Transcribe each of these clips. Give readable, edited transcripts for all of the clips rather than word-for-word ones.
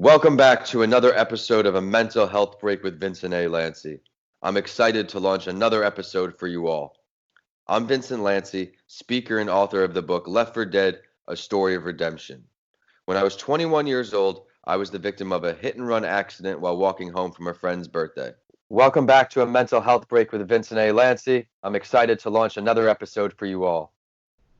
Welcome back to another episode of A Mental Health Break with Vincent A. Lanci. I'm excited to launch another episode for you all. I'm Vincent Lanci, speaker and author of the book Left for Dead, A Story of Redemption. When I was 21 years old, I was the victim of a hit-and-run accident while walking home from a friend's birthday. Welcome back to A Mental Health Break with Vincent A. Lanci. I'm excited to launch another episode for you all.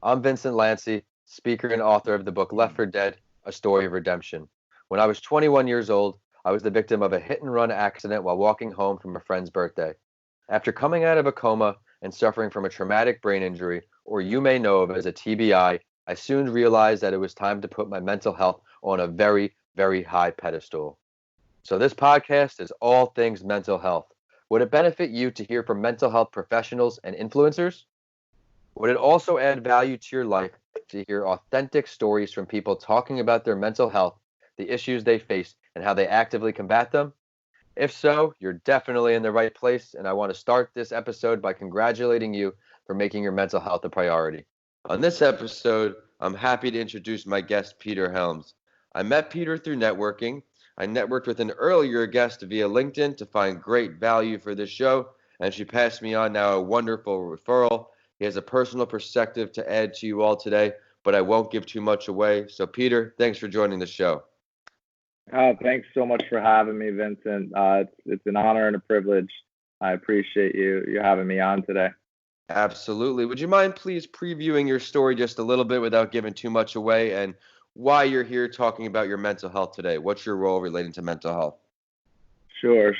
I'm Vincent Lanci, speaker and author of the book Left for Dead, A Story of Redemption. When I was 21 years old, I was the victim of a hit-and-run accident while walking home from a friend's birthday. After coming out of a coma and suffering from a traumatic brain injury, or you may know of as a TBI, I soon realized that it was time to put my mental health on a very, very high pedestal. So this podcast is all things mental health. Would it benefit you to hear from mental health professionals and influencers? Would it also add value to your life to hear authentic stories from people talking about their mental health, the issues they face, and how they actively combat them? If so, you're definitely in the right place, and I want to start this episode by congratulating you for making your mental health a priority. On this episode, I'm happy to introduce my guest, Peter Helms. I met Peter through networking. I networked with an earlier guest via LinkedIn to find great value for this show, and she passed me on now a wonderful referral. He has a personal perspective to add to you all today, but I won't give too much away. So, Peter, thanks for joining the show. Thanks so much for having me, Vincent. It's an honor and a privilege. I appreciate you having me on today. Absolutely. Would you mind please previewing your story just a little bit without giving too much away, and why you're here talking about your mental health today? What's your role relating to mental health? Sure.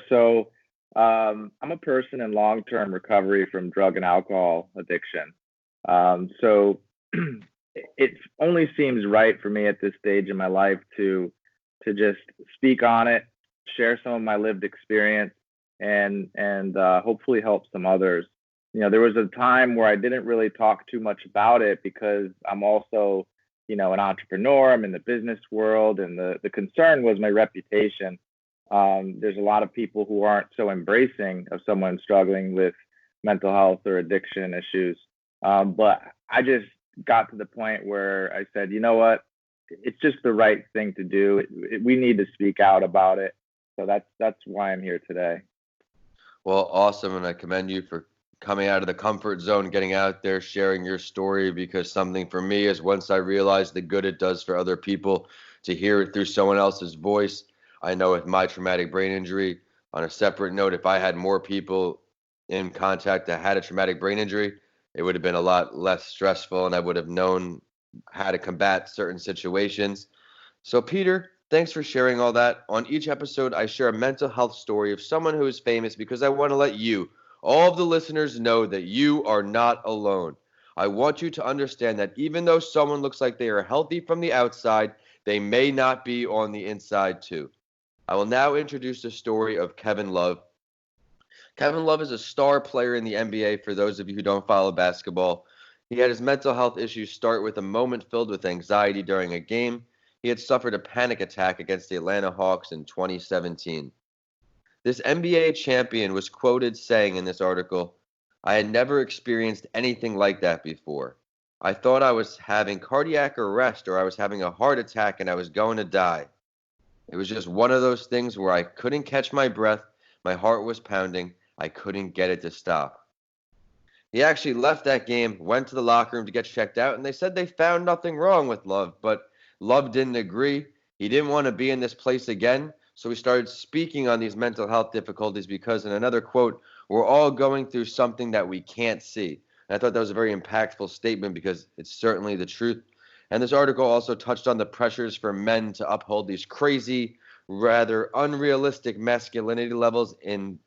So I'm a person in long-term recovery from drug and alcohol addiction. So it only seems right for me at this stage in my life to just speak on it, share some of my lived experience, and hopefully help some others. There was a time where I didn't really talk too much about it because I'm also, an entrepreneur. I'm in the business world, and the concern was my reputation. There's a lot of people who aren't so embracing of someone struggling with mental health or addiction issues. But I just got to the point where I said, you know what? It's just the right thing to do. We need to speak out about it. So that's why I'm here today. Well, awesome, and I commend you for coming out of the comfort zone, getting out there, sharing your story, because something for me is once I realized the good it does for other people to hear it through someone else's voice. I know with my traumatic brain injury, on a separate note, if I had more people in contact that had a traumatic brain injury, it would have been a lot less stressful, and I would have known how to combat certain situations. So, Peter, thanks for sharing all that. On each episode, I share a mental health story of someone who is famous because I want to let you, all of the listeners, know that you are not alone. I want you to understand that even though someone looks like they are healthy from the outside, they may not be on the inside too. I will now introduce the story of Kevin Love. Kevin Love is a star player in the NBA for those of you who don't follow basketball. He had his mental health issues start with a moment filled with anxiety during a game. He had suffered a panic attack against the Atlanta Hawks in 2017. This NBA champion was quoted saying in this article, "I had never experienced anything like that before. I thought I was having cardiac arrest or I was having a heart attack and I was going to die. It was just one of those things where I couldn't catch my breath, my heart was pounding, I couldn't get it to stop." He actually left that game, went to the locker room to get checked out, and they said they found nothing wrong with Love, but Love didn't agree. He didn't want to be in this place again, so he started speaking on these mental health difficulties because, in another quote, "We're all going through something that we can't see." And I thought that was a very impactful statement because it's certainly the truth. And this article also touched on the pressures for men to uphold these crazy, rather unrealistic masculinity levels in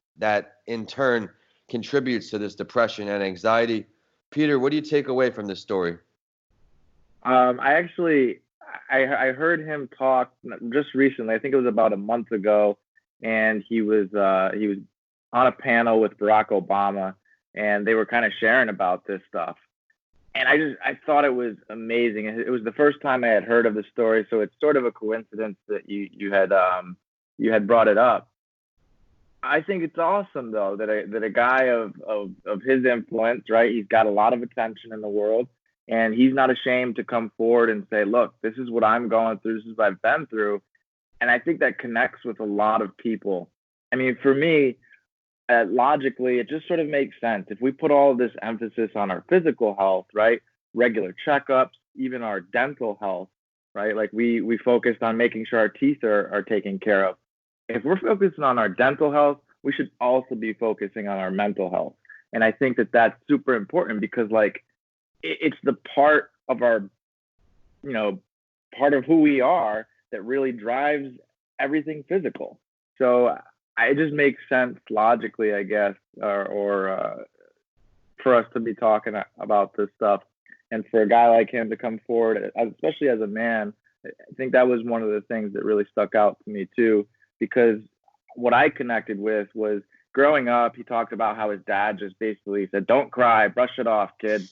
turn contributes to this depression and anxiety. Peter, what do you take away from this story? I heard him talk just recently. I think it was about a month ago, and he was on a panel with Barack Obama, and they were kind of sharing about this stuff. And I thought it was amazing. It was the first time I had heard of the story, so it's sort of a coincidence that you had brought it up. I think it's awesome though that a guy of his influence, right? He's got a lot of attention in the world, and he's not ashamed to come forward and say, "Look, this is what I'm going through. This is what I've been through." And I think that connects with a lot of people. I mean, for me, logically, it just sort of makes sense. If we put all of this emphasis on our physical health, right? Regular checkups, even our dental health, right? Like we focused on making sure our teeth are taken care of. If we're focusing on our dental health, we should also be focusing on our mental health. And I think that that's super important because like it's the part of our, you know, part of who we are that really drives everything physical. So it just makes sense logically, I guess, or for us to be talking about this stuff, and for a guy like him to come forward, especially as a man. I think that was one of the things that really stuck out to me too, because what I connected with was growing up. He talked about how his dad just basically said, "Don't cry, brush it off, kid.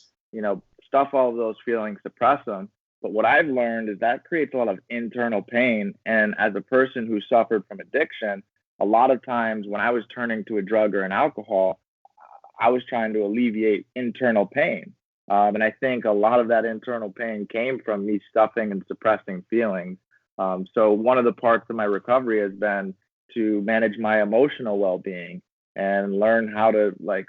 Stuff all of those feelings, suppress them." But what I've learned is that creates a lot of internal pain. And as a person who suffered from addiction, a lot of times when I was turning to a drug or an alcohol, I was trying to alleviate internal pain. And I think a lot of that internal pain came from me stuffing and suppressing feelings. So one of the parts of my recovery has been to manage my emotional well-being and learn how to like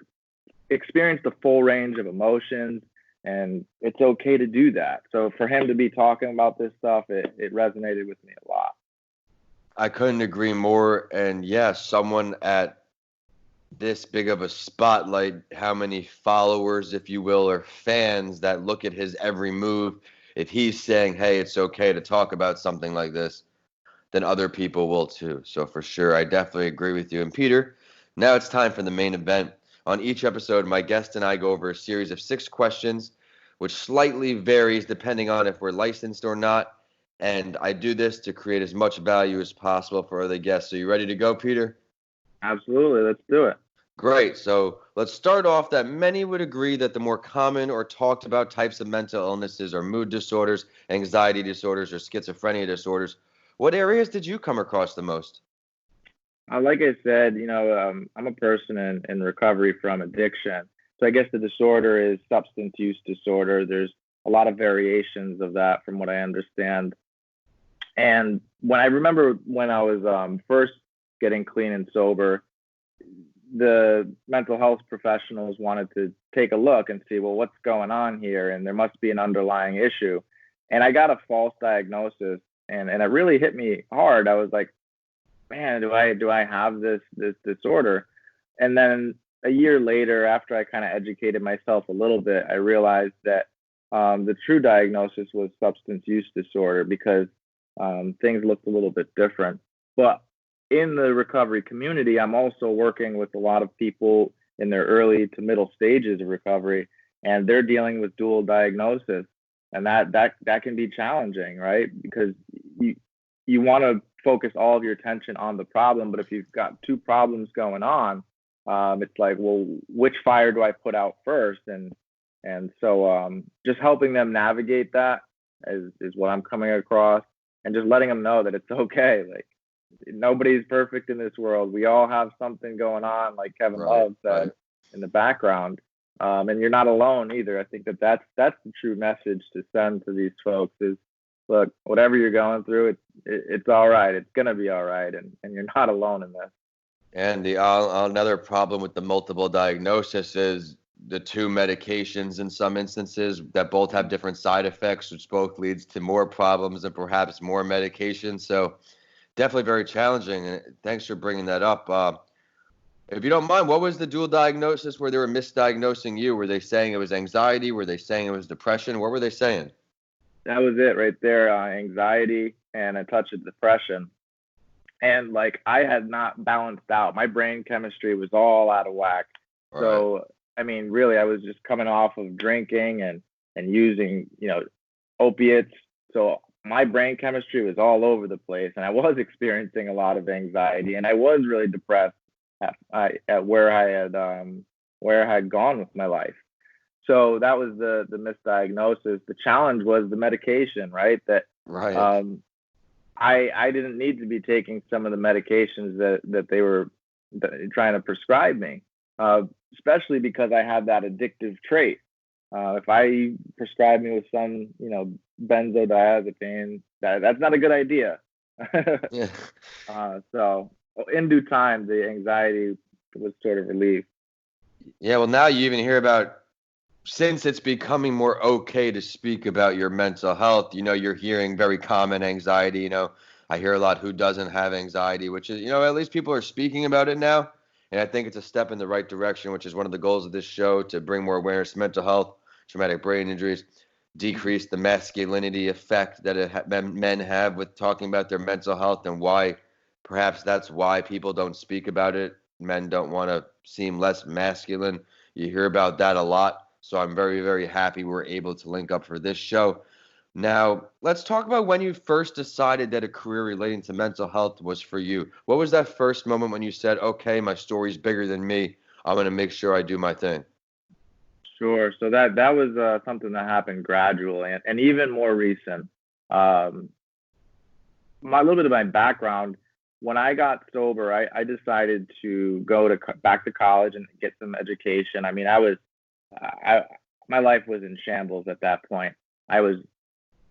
experience the full range of emotions, and it's okay to do that. So for him to be talking about this stuff, it resonated with me a lot. I couldn't agree more. And yes, someone at this big of a spotlight, how many followers, if you will, or fans that look at his every move, if he's saying, hey, it's okay to talk about something like this, then other people will too. So for sure, I definitely agree with you. And Peter, now it's time for the main event. On each episode, my guest and I go over a series of 6 questions, which slightly varies depending on if we're licensed or not. And I do this to create as much value as possible for other guests. So you ready to go, Peter? Absolutely, let's do it. Great. So let's start off that many would agree that the more common or talked about types of mental illnesses are mood disorders, anxiety disorders, or schizophrenia disorders. What areas did you come across the most? Like I said, I'm a person in recovery from addiction. So I guess the disorder is substance use disorder. There's a lot of variations of that from what I understand. And when I remember when I was first getting clean and sober, the mental health professionals wanted to take a look and see, well, what's going on here? And there must be an underlying issue. And I got a false diagnosis, and it really hit me hard. I was like, man, do I have this disorder? And then a year later, after I kind of educated myself a little bit, I realized that the true diagnosis was substance use disorder because things looked a little bit different. But in the recovery community, I'm also working with a lot of people in their early to middle stages of recovery, and they're dealing with dual diagnosis, and that can be challenging, right? Because you want to focus all of your attention on the problem, but if you've got two problems going on, it's like, well, which fire do I put out first? And so just helping them navigate that is what I'm coming across, and just letting them know that it's okay. Like nobody's perfect in this world. We all have something going on, like Kevin Love said, in the background. And you're not alone either. I think that's the true message to send to these folks is, look, whatever you're going through, it's all right. It's gonna be all right, and you're not alone in this. And the another problem with the multiple diagnosis is the two medications in some instances that both have different side effects, which both leads to more problems and perhaps more medication. So definitely very challenging. And thanks for bringing that up. If you don't mind, what was the dual diagnosis where they were misdiagnosing you? Were they saying it was anxiety? Were they saying it was depression? What were they saying? That was it right there. Anxiety and a touch of depression. And like I had not balanced out. My brain chemistry was all out of whack. All right. So I mean, really, I was just coming off of drinking and using, opiates. So my brain chemistry was all over the place, and I was experiencing a lot of anxiety, and I was really depressed at where I had gone with my life. So that was the misdiagnosis. The challenge was the medication, right? That Right. I didn't need to be taking some of the medications that they were trying to prescribe me, especially because I had that addictive trait. If I prescribe me with some, benzodiazepine, that's not a good idea. Yeah. So in due time, the anxiety was sort of relieved. Yeah, well, now you even hear about, since it's becoming more okay to speak about your mental health, you're hearing very common anxiety. I hear a lot who doesn't have anxiety, which is, at least people are speaking about it now. And I think it's a step in the right direction, which is one of the goals of this show, to bring more awareness to mental health, traumatic brain injuries, decrease the masculinity effect that men have with talking about their mental health, and why perhaps that's why people don't speak about it. Men don't want to seem less masculine. You hear about that a lot. So I'm very, very happy we're able to link up for this show. Now, let's talk about when you first decided that a career relating to mental health was for you. What was that first moment when you said, okay, my story's bigger than me. I'm going to make sure I do my thing? Sure. So that was something that happened gradually, and even more recent. Um, a little bit of my background. When I got sober, I decided to go back to college and get some education. I mean, I my life was in shambles at that point. I was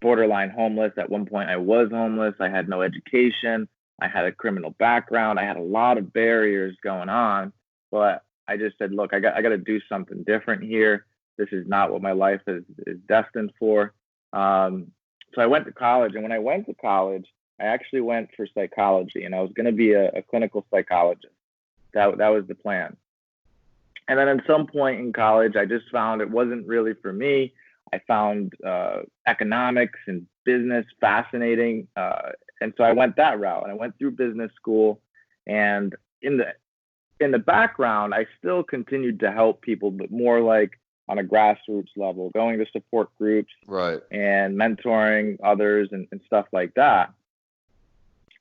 borderline homeless. At one point, I was homeless. I had no education. I had a criminal background. I had a lot of barriers going on, but I just said, look, I got to do something different here. This is not what my life is destined for. So I went to college, and when I went to college, I actually went for psychology, and I was going to be a clinical psychologist. That was the plan. And then at some point in college, I just found it wasn't really for me. I found economics and business fascinating, and so I went that route. And I went through business school, and in the background, I still continued to help people, but more like on a grassroots level, going to support groups Right. and mentoring others and stuff like that.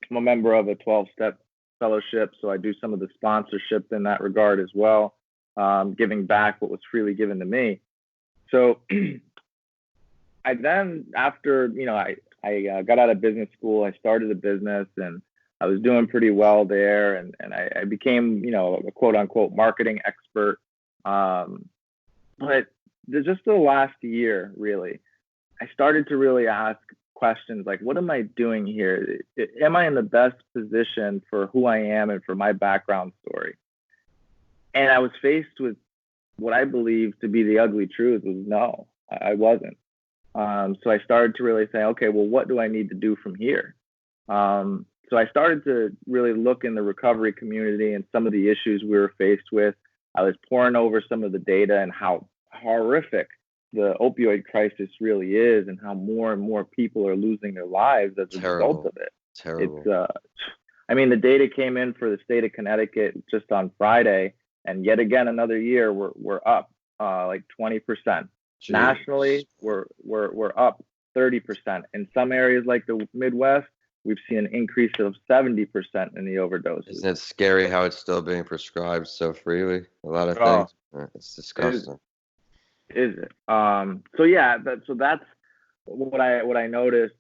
I'm a member of a 12-step fellowship, so I do some of the sponsorship in that regard as well, giving back what was freely given to me. So I then, after I got out of business school, I started a business, and I was doing pretty well there, and I became a quote unquote marketing expert. Um, but just the last year, really, I started to really ask questions like, what am I doing here? Am I in the best position for who I am and for my background story? And I was faced with what I believe to be the ugly truth was no, I wasn't. So I started to really say, okay, well, what do I need to do from here? So I started to really look in the recovery community and some of the issues we were faced with. I was poring over some of the data and how horrific the opioid crisis really is, and how more and more people are losing their lives as a result Terrible. of it. It's, Terrible. I mean, the data came in for the state of Connecticut just on Friday, and yet again another year we're up like 20%. Jeez. Nationally, we're up 30%. In some areas like the Midwest, we've seen an increase of 70% in the overdoses. Isn't it scary how it's still being prescribed so freely? A lot of Oh, things. It's is disgusting. is it? So yeah, that's what I noticed,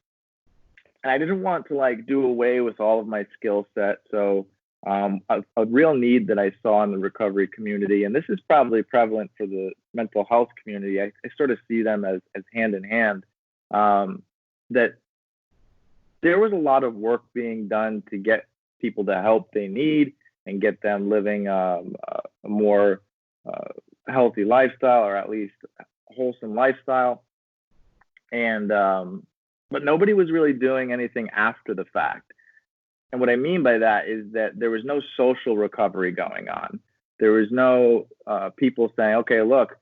and I didn't want to like do away with all of my skill set. So a real need that I saw in the recovery community, and this is probably prevalent for the mental health community. I sort of see them as hand in hand. Um, that there was a lot of work being done to get people the help they need and get them living a more healthy lifestyle, or at least a wholesome lifestyle. And but nobody was really doing anything after the fact. And what I mean by that is that there was no social recovery going on. There was no people saying, okay, look,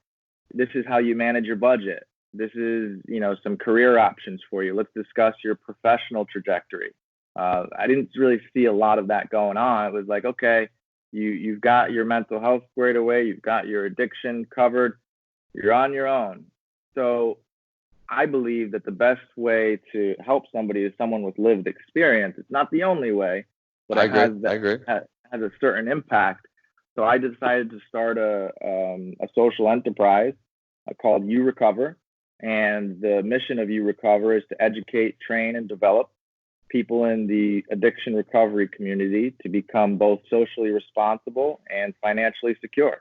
this is how you manage your budget. This is, some career options for you. Let's discuss your professional trajectory. I didn't really see a lot of that going on. It was like, okay, you've got your mental health squared away. You've got your addiction covered. You're on your own. So I believe that the best way to help somebody is someone with lived experience. It's not the only way, but I it agree. has I that agree. has a certain impact. So I decided to start a social enterprise called You Recover, and the mission of You Recover is to educate, train, and develop people in the addiction recovery community to become both socially responsible and financially secure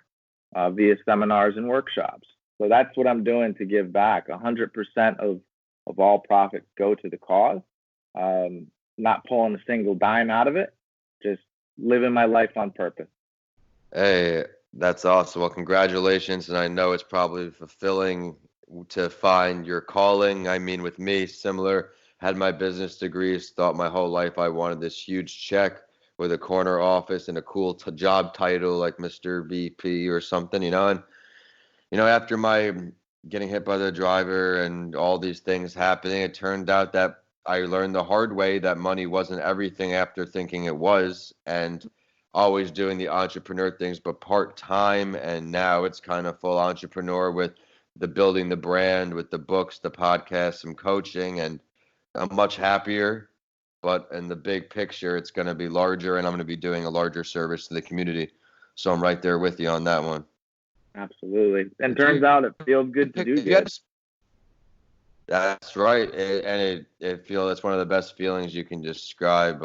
via seminars and workshops. So that's what I'm doing to give back. 100% of all profits go to the cause. not pulling a single dime out of it, just living my life on purpose. Hey, that's awesome. Well, congratulations. And I know it's probably fulfilling to find your calling. I mean, with me, similar, had my business degrees, thought my whole life I wanted this huge check with a corner office and a cool job title like Mr. VP or something, And, after my getting hit by the driver and all these things happening, it turned out that I learned the hard way that money wasn't everything after thinking it was. And always doing the entrepreneur things, but part time. And now it's kind of full entrepreneur with the building the brand, with the books, the podcast, some coaching, and I'm much happier. But in the big picture, it's going to be larger, and I'm going to be doing a larger service to the community. So I'm right there with you on that one. Absolutely. And turns out it feels good to do good. That's right. It feels that's one of the best feelings you can describe.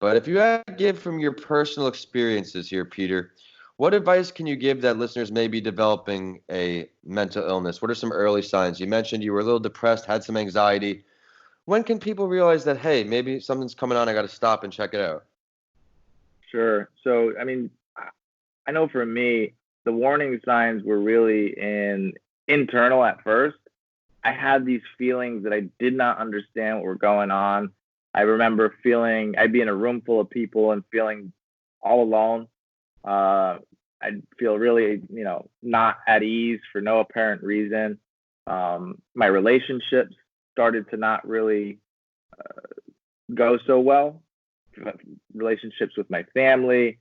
But if you had to give from your personal experiences here, Peter, what advice can you give that listeners may be developing a mental illness? What are some early signs? You mentioned you were a little depressed, had some anxiety. When can people realize that, hey, maybe something's coming on, I got to stop and check it out? Sure. So, I mean, I know for me, the warning signs were really internal at first. I had these feelings that I did not understand what were going on. I remember feeling I'd be in a room full of people and feeling all alone. I'd feel really, not at ease for no apparent reason. My relationships started to not really go so well. Relationships with my family,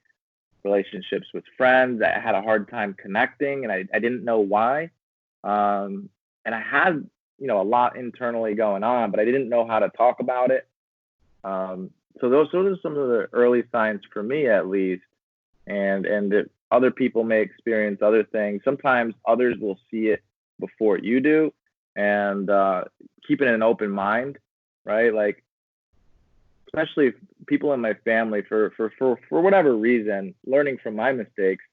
relationships with friends. I had a hard time connecting, and I didn't know why. And I had, a lot internally going on, but I didn't know how to talk about it. So those are some of the early signs for me, at least. And that other people may experience other things. Sometimes others will see it before you do, and keeping an open mind, right? Like, especially people in my family, for whatever reason, learning from my mistakes,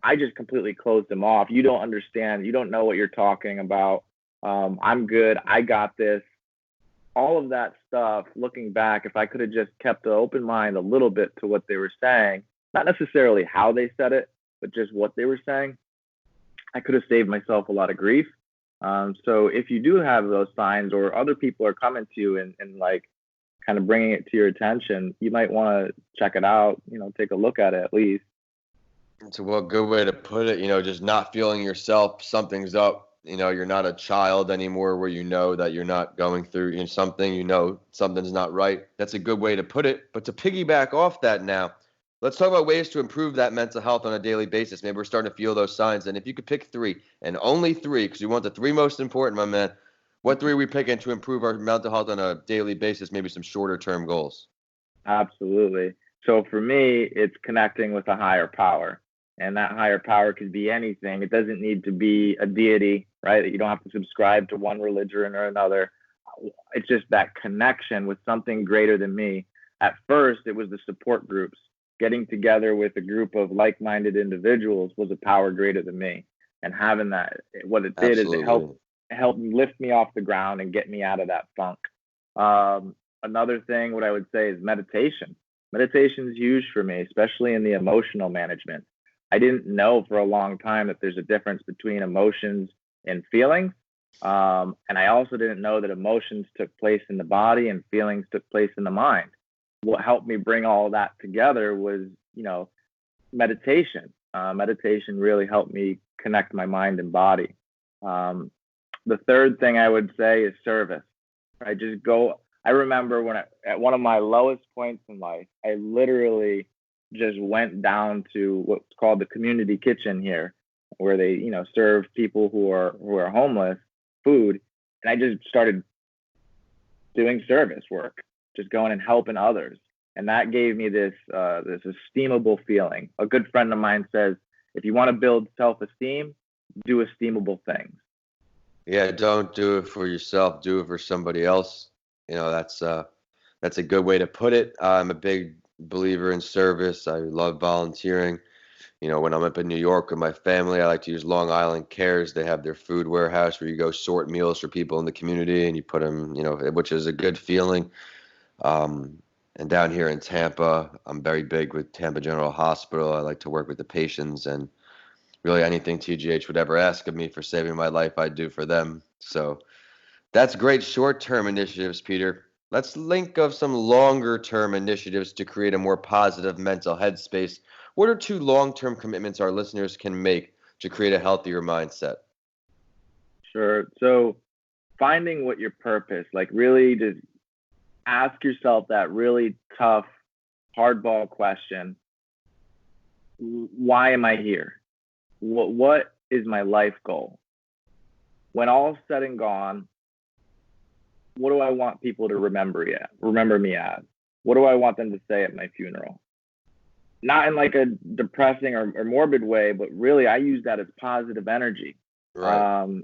I just completely closed them off. You don't understand. You don't know what you're talking about. I'm good. I got this. All of that stuff, looking back, if I could have just kept an open mind a little bit to what they were saying, not necessarily how they said it, but just what they were saying, I could have saved myself a lot of grief. So if you do have those signs, or other people are coming to you and like kind of bringing it to your attention, you might want to check it out, take a look at it at least. It's a good way to put it, just not feeling yourself, something's up. You're not a child anymore where you know that you're not going through something, something's not right. That's a good way to put it. But to piggyback off that now, let's talk about ways to improve that mental health on a daily basis. Maybe we're starting to feel those signs. And if you could pick 3, and only 3, because you want the 3 most important, my man, what 3 are we picking to improve our mental health on a daily basis, maybe some shorter term goals? Absolutely. So for me, it's connecting with a higher power. And that higher power could be anything. It doesn't need to be a deity, right? You don't have to subscribe to one religion or another. It's just that connection with something greater than me. At first, it was the support groups. Getting together with a group of like-minded individuals was a power greater than me. And having that, what it did Absolutely. is it helped lift me off the ground and get me out of that funk. Another thing, what I would say, is meditation. Meditation is huge for me, especially in the emotional management. I didn't know for a long time that there's a difference between emotions and feelings. And I also didn't know that emotions took place in the body and feelings took place in the mind. What helped me bring all that together was, meditation. Meditation really helped me connect my mind and body. The third thing I would say is service. I just go. I remember when at one of my lowest points in life, I literally just went down to what's called the community kitchen here, where they, serve people who are homeless food. And I just started doing service work, just going and helping others. And that gave me this esteemable feeling. A good friend of mine says, if you want to build self-esteem, do esteemable things. Yeah, don't do it for yourself, do it for somebody else. That's a good way to put it. I'm a big believer in service. I love volunteering. When I'm up in New York with my family, I like to use Long Island Cares. They have their food warehouse where you go sort meals for people in the community and you put them, which is a good feeling. And down here in Tampa, I'm very big with Tampa General Hospital. I like to work with the patients, and really anything TGH would ever ask of me for saving my life, I do for them. So that's great short-term initiatives, Peter. Let's link of some longer-term initiatives to create a more positive mental headspace. What are two long-term commitments our listeners can make to create a healthier mindset? Sure. So finding what your purpose, like really just ask yourself that really tough hardball question. Why am I here? What is my life goal? When all's said and gone, what do I want people to remember me as? What do I want them to say at my funeral? Not in like a depressing or morbid way, but really I use that as positive energy. Right.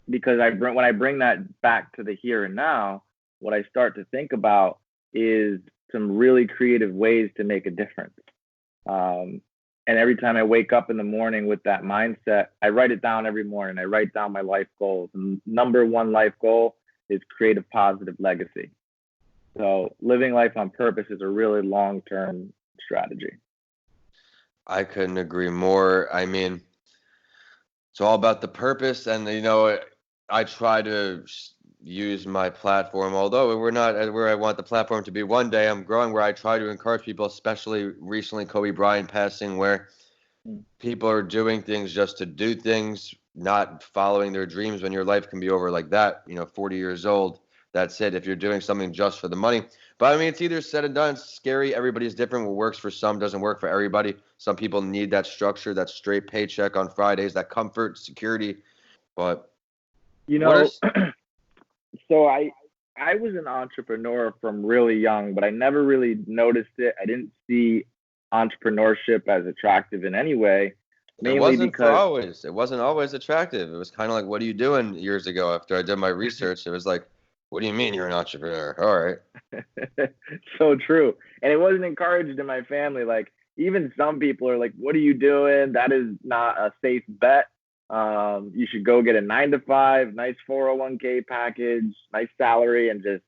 Because when I bring that back to the here and now, what I start to think about is some really creative ways to make a difference. And every time I wake up in the morning with that mindset, I write it down every morning. I write down my life goals. And number one life goal is create a positive legacy. So living life on purpose is a really long-term strategy. I couldn't agree more. I mean, it's all about the purpose, and I try to use my platform. Although we're not at where I want the platform to be one day, I'm growing where I try to encourage people, especially recently Kobe Bryant passing, where people are doing things just to do things, not following their dreams. When your life can be over like that, 40 years old, that's it. If you're doing something just for the money. But I mean, it's either said and done. It's scary. Everybody's different. What works for some doesn't work for everybody. Some people need that structure, that straight paycheck on Fridays, that comfort, security. But You what are know, so I was an entrepreneur from really young, but I never really noticed it. I didn't see entrepreneurship as attractive in any way, it mainly wasn't for because always. It wasn't always attractive. It was kind of like, what are you doing years ago after I did my research? It was like, what do you mean you're an entrepreneur? All right. so true. And it wasn't encouraged in my family. Like even some people are like, "What are you doing? That is not a safe bet. You should go get a 9 to 5, nice 401k package, nice salary, and just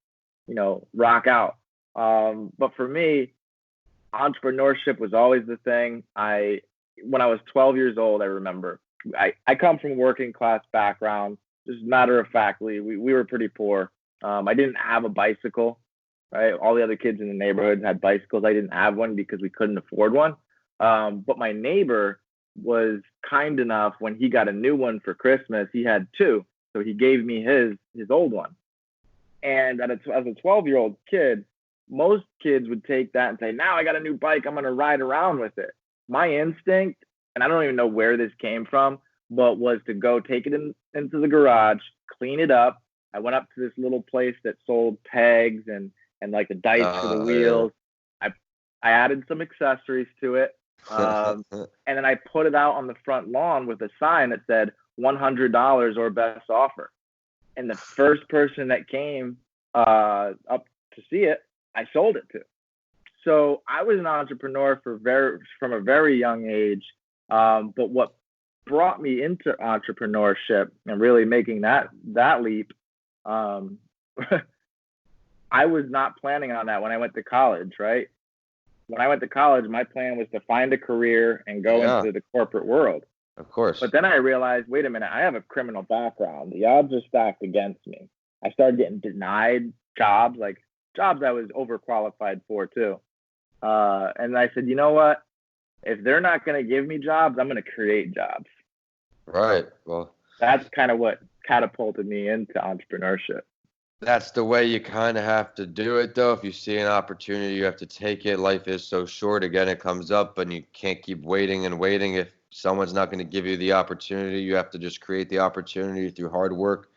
rock out." But for me, entrepreneurship was always the thing. When I was 12 years old, I remember I come from a working class background. Just matter of factly, we were pretty poor. I didn't have a bicycle, right? All the other kids in the neighborhood had bicycles. I didn't have one because we couldn't afford one. But my neighbor was kind enough when he got a new one for Christmas. He had two, so he gave me his old one. And as a 12-year-old kid, most kids would take that and say, "Now I got a new bike. I'm going to ride around with it." My instinct, and I don't even know where this came from, but was to go take it into the garage, clean it up. I went up to this little place that sold pegs and like the dice for the Yeah. wheels. I I added some accessories to it, and then I put it out on the front lawn with a sign that said $100 or best offer. And the first person that came up to see it, I sold it to. So I was an entrepreneur from a very young age. But what brought me into entrepreneurship and really making that leap, um, I was not planning on that when I went to college. Right, when I went to college, my plan was to find a career and go Yeah, into the corporate world. of course. But then I realized, wait a minute, I have a criminal background. The odds are stacked against me. I started getting denied jobs, like jobs I was overqualified for too. And I said, you know what? If they're not going to give me jobs, I'm going to create jobs. Right. Well, That's kind of what catapulted me into entrepreneurship. that's the way you kind of have to do it, though. If you see an opportunity, you have to take it. Life is so short. Again, it comes up, and you can't keep waiting and waiting. If someone's not going to give you the opportunity, you have to just create the opportunity through hard work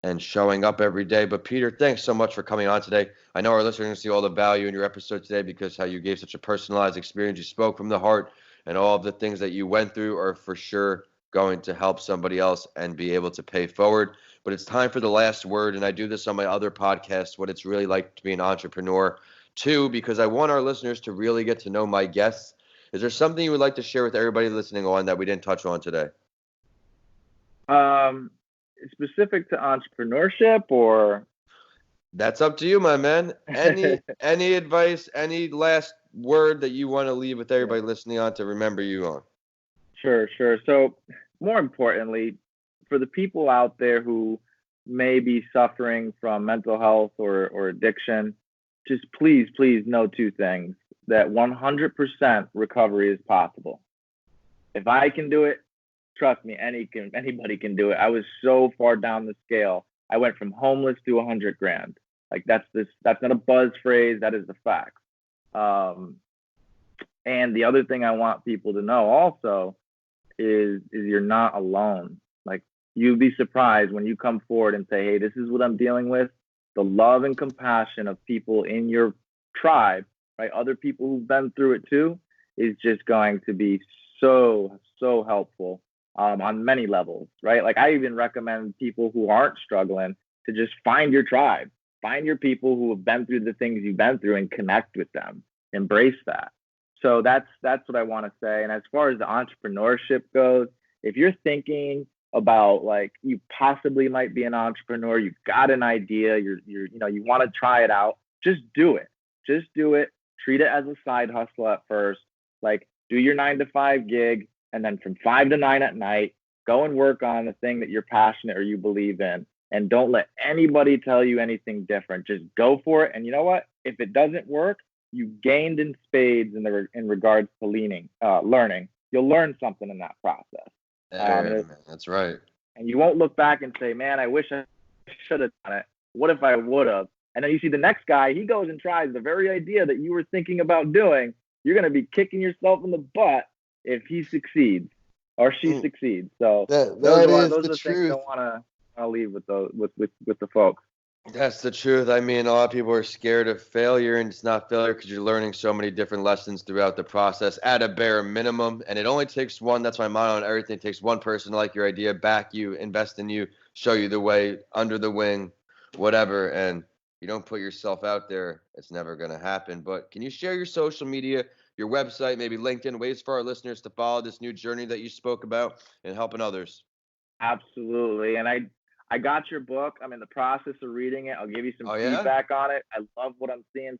and showing up every day. But Peter, thanks so much for coming on today. I know our listeners are going to see all the value in your episode today because how you gave such a personalized experience. You spoke from the heart, and all of the things that you went through are for sure going to help somebody else and be able to pay forward. But it's time for the last word, and I do this on my other podcasts, what it's really like to be an entrepreneur, too, because I want our listeners to really get to know my guests. Is there something you would like to share with everybody listening on that we didn't touch on today? Um, Specific to entrepreneurship or That's up to you, my man. Any advice, any last word that you want to leave with Yeah. everybody listening on to remember you on? Sure, sure. So, more importantly, for the people out there who may be suffering from mental health or addiction, just please, please know two things: that 100% recovery is possible. If I can do it, trust me, anybody can do it. I was so far down the scale. I went from homeless to 100 grand. Like that's not a buzz phrase. That is the fact. Um, and the other thing I want people to know also is you're not alone. Like, you'd be surprised when you come forward and say, "Hey, this is what I'm dealing with." The love and compassion of people in your tribe, right? Other people who've been through it too, is just going to be so helpful on many levels, right? Like, I even recommend people who aren't struggling to just find your tribe, find your people who have been through the things you've been through, and connect with them. Embrace that. So that's what I want to say. And as far as the entrepreneurship goes, if you're thinking about, like, you possibly might be an entrepreneur, you've got an idea, you want to try it out, just do it. Just do it. Treat it as a side hustle at first. Like, do your 9 to 5 gig, and then from 5 to 9 at night, go and work on the thing that you're passionate or you believe in. And don't let anybody tell you anything different. Just go for it. And you know what? If it doesn't work, you gained in spades in regards to learning. You'll learn something in that process. Yeah, man, that's right. And you won't look back and say, "Man, I wish I should have done it. What if I would have?" And then you see the next guy, he goes and tries the very idea that you were thinking about doing. You're going to be kicking yourself in the butt if he succeeds or she Mm, succeeds. So those that are is those the are the things I truth. want to leave with the folks. That's the truth. I mean, a lot of people are scared of failure, and it's not failure because you're learning so many different lessons throughout the process at a bare minimum. And it only takes one. That's my motto on everything. It takes one person to like your idea, back you, invest in you, show you the way, under the wing, whatever. And you don't put yourself out there, it's never going to happen. But can you share your social media, your website, maybe LinkedIn, ways for our listeners to follow this new journey that you spoke about and helping others? Absolutely. And I got your book. I'm in the process of reading it. I'll give you some Oh, yeah? feedback on it. I love what I'm hearing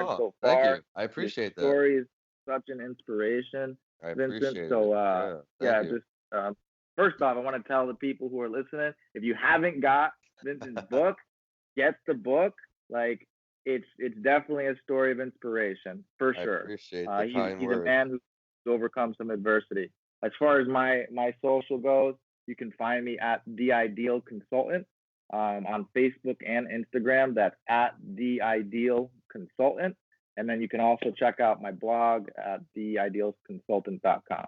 Oh, so thank far. you. I Your appreciate that. story is such an inspiration, I Vincent. appreciate it. So Yeah, thank yeah, you. just first off, I want to tell the people who are listening, if you haven't got Vincent's book, get the book. Like, it's definitely a story of inspiration for I sure. appreciate the kind He's a words. man who's overcome some adversity. As far as my social goes, you can find me at The Ideal Consultant on Facebook and Instagram. That's at The Ideal Consultant. And then you can also check out my blog at theidealconsultant.com.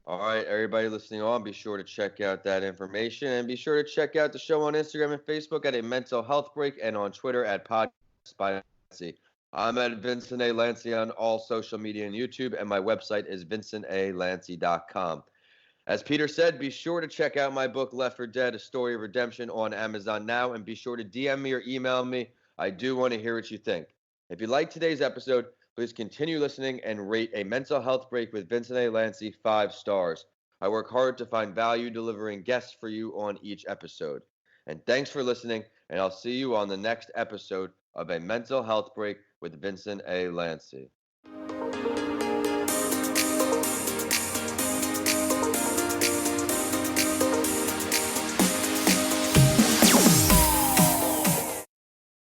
All right, everybody listening on, be sure to check out that information and be sure to check out the show on Instagram and Facebook at A Mental Health Break and on Twitter at Podcast by Lanci. I'm at Vincent A. Lanci on all social media and YouTube, and my website is vincentalanci.com. As Peter said, be sure to check out my book, Left for Dead, A Story of Redemption on Amazon now, and be sure to DM me or email me. I do want to hear what you think. If you like today's episode, please continue listening and rate A Mental Health Break with Vincent A. Lanci 5 stars. I work hard to find value delivering guests for you on each episode. And thanks for listening, and I'll see you on the next episode of A Mental Health Break with Vincent A. Lanci.